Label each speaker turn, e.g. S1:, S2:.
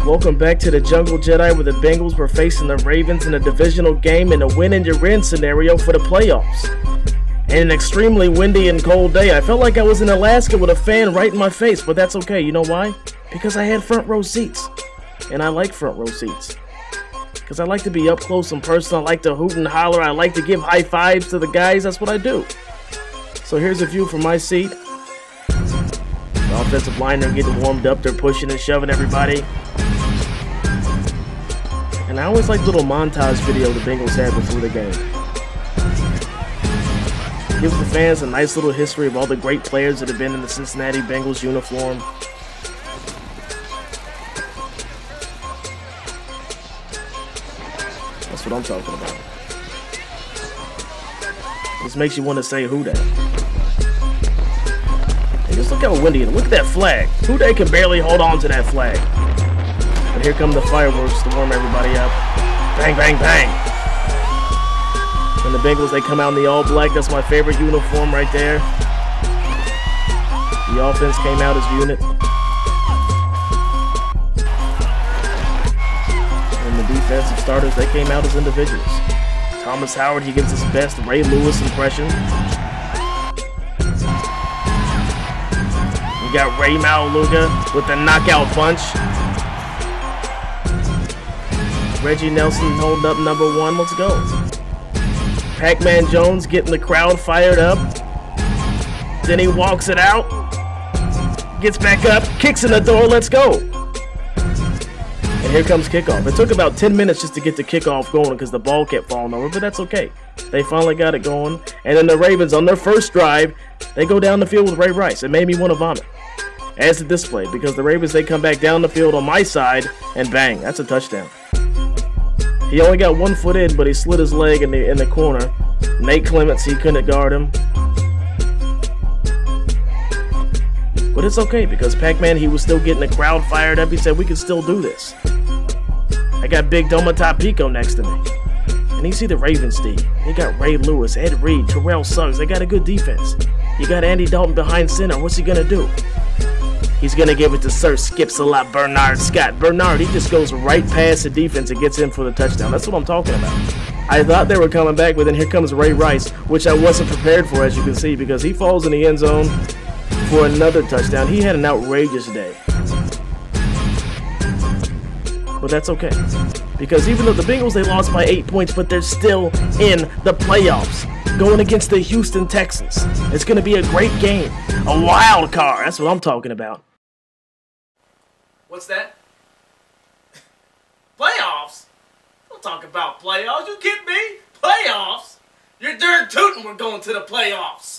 S1: Welcome back to the Jungle Jedi, where the Bengals were facing the Ravens in a divisional game in a win-and-you're-in scenario for the playoffs. And an extremely windy and cold day. I felt like I was in Alaska with a fan right in my face, but that's okay. You know why? Because I had front row seats. And I like front row seats. Because I like to be up close and personal. I like to hoot and holler. I like to give high fives to the guys. That's what I do. So here's a view from my seat. The offensive line, they're getting warmed up. They're pushing and shoving everybody. And I always like little montage video the Bengals had before the game. Gives the fans a nice little history of all the great players that have been in the Cincinnati Bengals uniform. That's what I'm talking about. This makes you want to say who that. And just look how windy it is. Look at that flag. Who they can barely hold on to that flag. But here come the fireworks to warm everybody up. Bang, bang, bang. And the Bengals, they come out in the all-black. That's my favorite uniform right there. The offense came out as a unit. And the defensive starters, they came out as individuals. Thomas Howard, he gives his best Ray Lewis impression. We got Ray Maualuga with the knockout punch. Reggie Nelson holding up number 1. Let's go. Pac-Man Jones getting the crowd fired up. Then he walks it out. Gets back up. Kicks in the door. Let's go. And here comes kickoff. It took about 10 minutes just to get the kickoff going because the ball kept falling over, but that's okay. They finally got it going. And then the Ravens, on their first drive, they go down the field with Ray Rice. It made me want to vomit. As the display, because the Ravens, they come back down the field on my side, and bang, that's a touchdown. He only got 1 foot in, but he slid his leg in the corner. Nate Clements, he couldn't guard him. But it's okay, because Pac-Man, he was still getting the crowd fired up. He said, we can still do this. I got Big Domata Pico next to me. And you see the Ravens team. They got Ray Lewis, Ed Reed, Terrell Suggs. They got a good defense. You got Andy Dalton behind center. What's he going to do? He's going to give it to Sir Skips-a-lot Bernard Scott. Bernard, he just goes right past the defense and gets in for the touchdown. That's what I'm talking about. I thought they were coming back, but then here comes Ray Rice, which I wasn't prepared for, as you can see, because he falls in the end zone for another touchdown. He had an outrageous day. But that's okay. Because even though the Bengals, they lost by 8 points, but they're still in the playoffs. Going against the Houston Texans. It's going to be a great game. A wild card. That's what I'm talking about. What's that? Playoffs? Don't talk about playoffs. You kidding me? Playoffs? You're darn tootin' we're going to the playoffs.